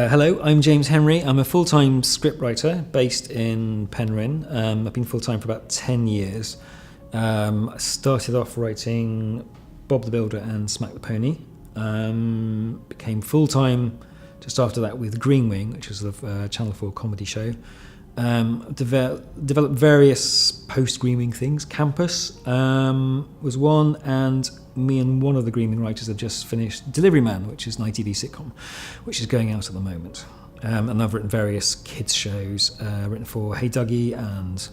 Hello, I'm James Henry. I'm a full-time scriptwriter based in Penryn. I've been full-time for about 10 years. I started off writing Bob the Builder and Smack the Pony. Became full-time just after that with Green Wing, which was a Channel 4 comedy show. Developed various post-Green Wing things. Campus was one, and me and one of the Green Wing writers have just finished Delivery Man, which is an ITV sitcom, which is going out at the moment. And I've written various kids shows, written for Hey Duggee and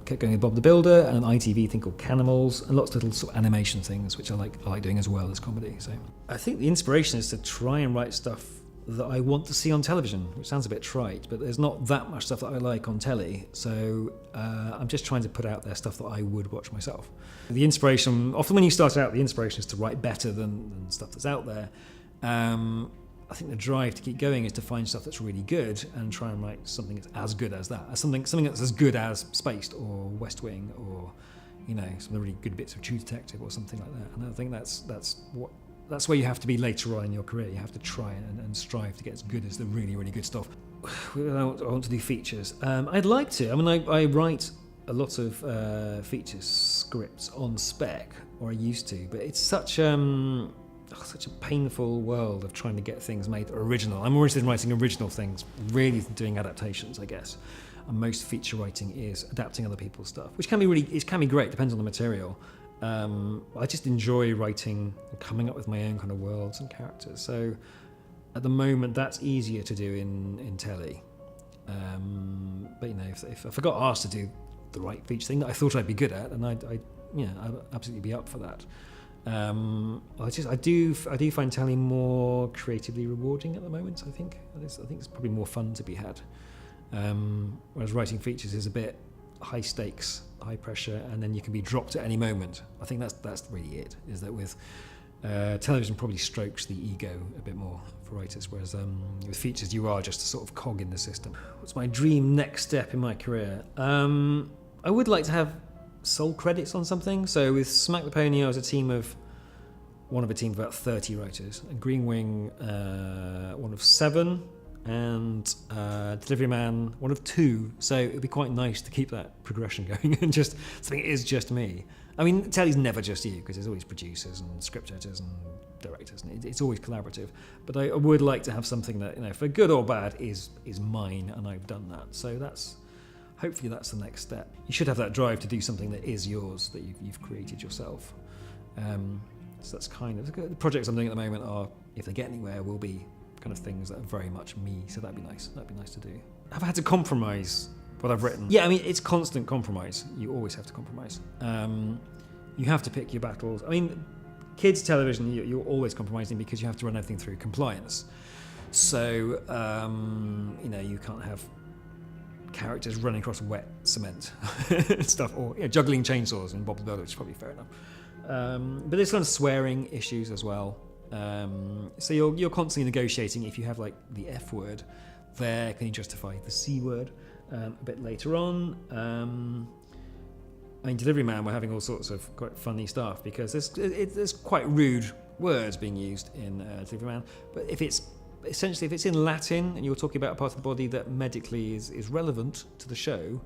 kept going with Bob the Builder, and an ITV thing called Canimals, and lots of little sort of animation things, which I like doing as well as comedy. So I think the inspiration is to try and write stuff that I want to see on television, which sounds a bit trite, but there's not that much stuff that I like on telly, so I'm just trying to put out there stuff that I would watch myself. The inspiration, often when you start out, the inspiration is to write better than stuff that's out there. I think the drive to keep going is to find stuff that's really good and try and write something that's as good as that, something that's as good as Spaced or West Wing, or some of the really good bits of True Detective or something like that. And I think that's where you have to be later on in your career. You have to try and strive to get as good as the really, really good stuff. I want to do features. I'd like to. I mean, I write a lot of features scripts on spec, or I used to, but it's such a painful world of trying to get things made that are original. I'm more interested in writing original things, really doing adaptations, I guess. And most feature writing is adapting other people's stuff, which can be great, depends on the material. I just enjoy writing and coming up with my own kind of worlds and characters. So at the moment, that's easier to do in telly. But if I got asked to do the right feature thing that I thought I'd be good at, and I'd absolutely be up for that. I do find telly more creatively rewarding at the moment. I think it's probably more fun to be had. Whereas writing features is a bit high stakes, high pressure, and then you can be dropped at any moment. I think that's really it, is that with television probably strokes the ego a bit more for writers, whereas with features you are just a sort of cog in the system. What's my dream next step in my career? I would like to have sole credits on something. So with Smack the Pony I was one of a team of about 30 writers, and Green Wing one of 7, and Delivery Man one of 2, so it'd be quite nice to keep that progression going and just something it is just me. I mean, telly's never just you, because there's always producers and script editors and directors, and it's always collaborative, but I would like to have something that, for good or bad, is mine, and I've done that. So hopefully that's the next step. You should have that drive to do something that is yours, that you've created yourself. So that's kind of the projects I'm doing at the moment are, if they get anywhere, will be kind of things that are very much me, so that'd be nice to do. Have I had to compromise what I've written? Yeah, I mean, it's constant compromise. You always have to compromise. You have to pick your battles. I mean, kids television, you're always compromising because you have to run everything through compliance. So you can't have characters running across wet cement stuff, or juggling chainsaws in Bob the Builder, which is probably fair enough. But there's kind of swearing issues as well. So you're constantly negotiating. If you have like the F word there, can you justify the C word a bit later on? I mean, Delivery Man, we're having all sorts of quite funny stuff because there's quite rude words being used in Delivery Man. But if it's in Latin and you're talking about a part of the body that medically is relevant to the show,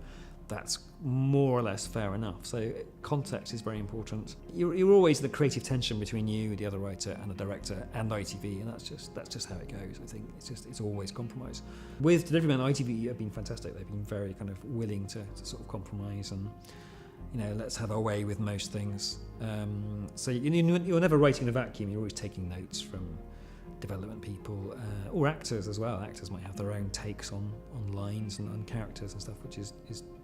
that's more or less fair enough. So context is very important. You're always the creative tension between you, the other writer, and the director, and ITV, and that's just how it goes. I think it's always compromise. With Delivery Man, ITV have been fantastic. They've been very kind of willing to sort of compromise and let's have our way with most things. So you're never writing in a vacuum. You're always taking notes from development people or actors as well. Actors might have their own takes on lines and on characters and stuff, which is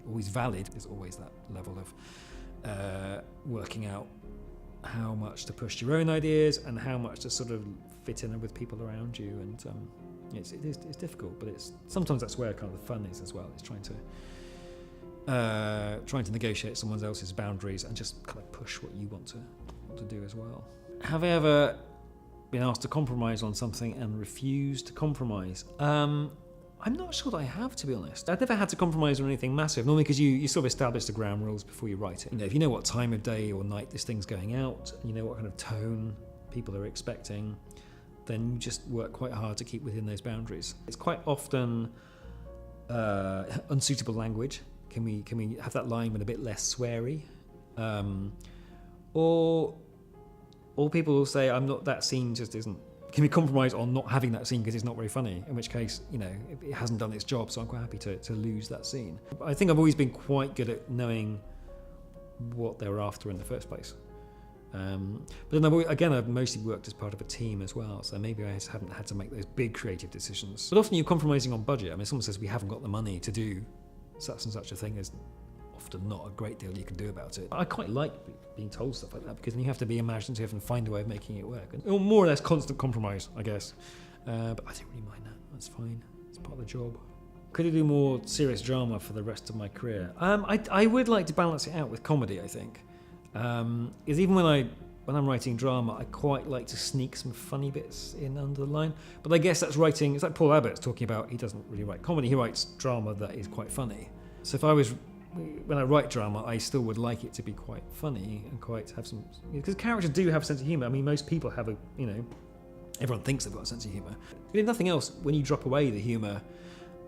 always valid. There's always that level of working out how much to push your own ideas and how much to sort of fit in with people around you, and it's difficult, but sometimes that's where kind of the fun is as well. It's trying to negotiate someone else's boundaries and just kind of push what you want to do as well. Have I ever been asked to compromise on something and refused to compromise? I'm not sure that I have, to be honest. I've never had to compromise on anything massive, normally because you sort of establish the ground rules before you write it. If you know what time of day or night this thing's going out, and you know what kind of tone people are expecting, then you just work quite hard to keep within those boundaries. It's quite often unsuitable language. Can we have that line with a bit less sweary? Or people will say, that scene just isn't. Can we compromise on not having that scene because it's not very funny? In which case, it hasn't done its job, so I'm quite happy to lose that scene. I think I've always been quite good at knowing what they were after in the first place. But then I've mostly worked as part of a team as well, so maybe I just haven't had to make those big creative decisions. But often you're compromising on budget. I mean, someone says we haven't got the money to do such and such a thing. There's often not a great deal you can do about it. I quite like being told stuff like that, because then you have to be imaginative and find a way of making it work. And more or less constant compromise, I guess. But I don't really mind that. That's fine. It's part of the job. Could I do more serious drama for the rest of my career? I would like to balance it out with comedy, I think. Because even when I'm writing drama, I quite like to sneak some funny bits in under the line. But I guess that's writing. It's like Paul Abbott's talking about. He doesn't really write comedy. He writes drama that is quite funny. So when I write drama, I still would like it to be quite funny and quite have some. Because characters do have a sense of humour. I mean, most people have everyone thinks they've got a sense of humour. But if nothing else, when you drop away the humour,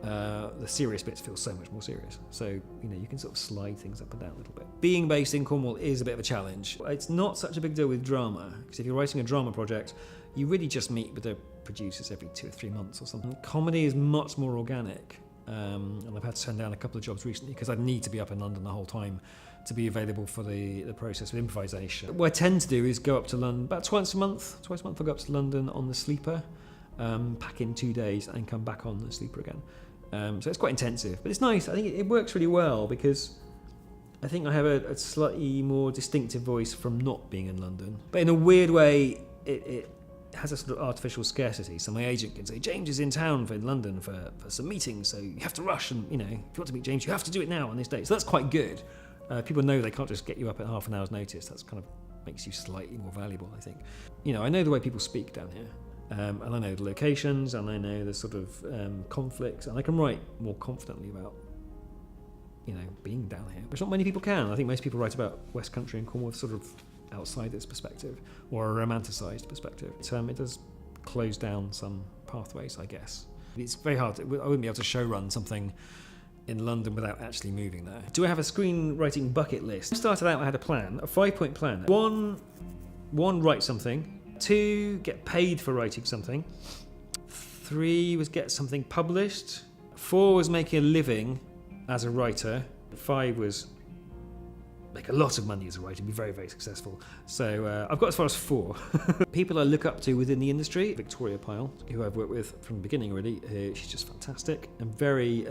the serious bits feel so much more serious. So, you can sort of slide things up and down a little bit. Being based in Cornwall is a bit of a challenge. It's not such a big deal with drama, because if you're writing a drama project, you really just meet with the producers every 2 or 3 months or something. Comedy is much more organic. And I've had to turn down a couple of jobs recently because I'd need to be up in London the whole time to be available for the process of improvisation. What I tend to do is go up to London about twice a month. I'll go up to London on the sleeper, pack in 2 days and come back on the sleeper again. So it's quite intensive, but it's nice. I think it works really well because I think I have a slightly more distinctive voice from not being in London. But in a weird way, it has a sort of artificial scarcity. So my agent can say, James is in town in London for some meetings, so you have to rush, and if you want to meet James, you have to do it now on this day. So that's quite good. People know they can't just get you up at half an hour's notice. That's kind of makes you slightly more valuable, I think. I know the way people speak down here, and I know the locations, and I know the sort of conflicts, and I can write more confidently about being down here, which not many people can. I think most people write about West Country and Cornwall with sort of outsider's perspective or a romanticised perspective. It does close down some pathways, I guess. It's very hard. I wouldn't be able to show run something in London without actually moving there. Do I have a screenwriting bucket list? I started out, I had a plan, a 5-point plan. One, write something. 2, get paid for writing something. 3 was get something published. 4 was making a living as a writer. 5 was make a lot of money as a writer and be very, very successful. So I've got as far as 4. People I look up to within the industry, Victoria Pyle, who I've worked with from the beginning already. She's just fantastic and very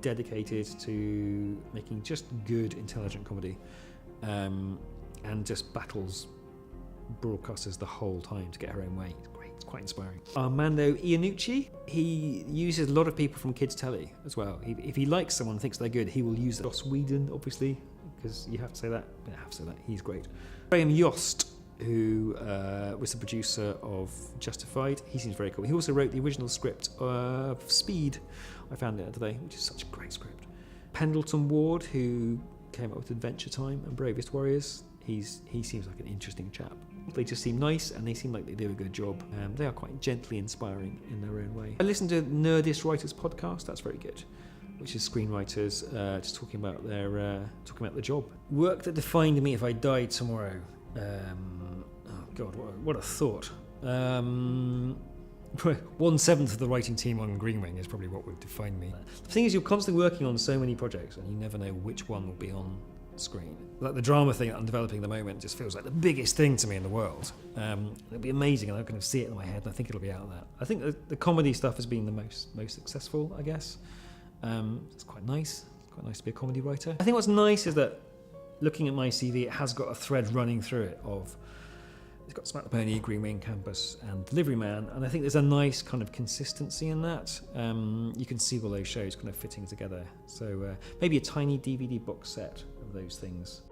dedicated to making just good, intelligent comedy, and just battles broadcasters the whole time to get her own way. It's great. It's quite inspiring. Armando Iannucci, he uses a lot of people from kids' telly as well. If he likes someone and thinks they're good, he will use them. Joss Whedon, obviously, because you have to say that. I have to say that. He's great. Graham Yost, who was the producer of Justified. He seems very cool. He also wrote the original script of Speed. I found it today, which is such a great script. Pendleton Ward, who came up with Adventure Time and Bravest Warriors. He seems like an interesting chap. They just seem nice and they seem like they do a good job. They are quite gently inspiring in their own way. I listen to Nerdist Writers podcast. That's very good. Which is screenwriters just talking about the job. Work that defined me if I died tomorrow. Oh God, what a thought. 1/7 of the writing team on Green Wing is probably what would define me. The thing is, you're constantly working on so many projects and you never know which one will be on screen. Like the drama thing that I'm developing at the moment just feels like the biggest thing to me in the world. It'll be amazing and I kind of see it in my head and I think it'll be out of that. I think the comedy stuff has been the most successful, I guess. It's quite nice. It's quite nice to be a comedy writer. I think what's nice is that looking at my CV, it has got a thread running through it of it's got Smack the Pony, Green Wing Campus and Delivery Man, and I think there's a nice kind of consistency in that. You can see all those shows kind of fitting together. So maybe a tiny DVD box set of those things.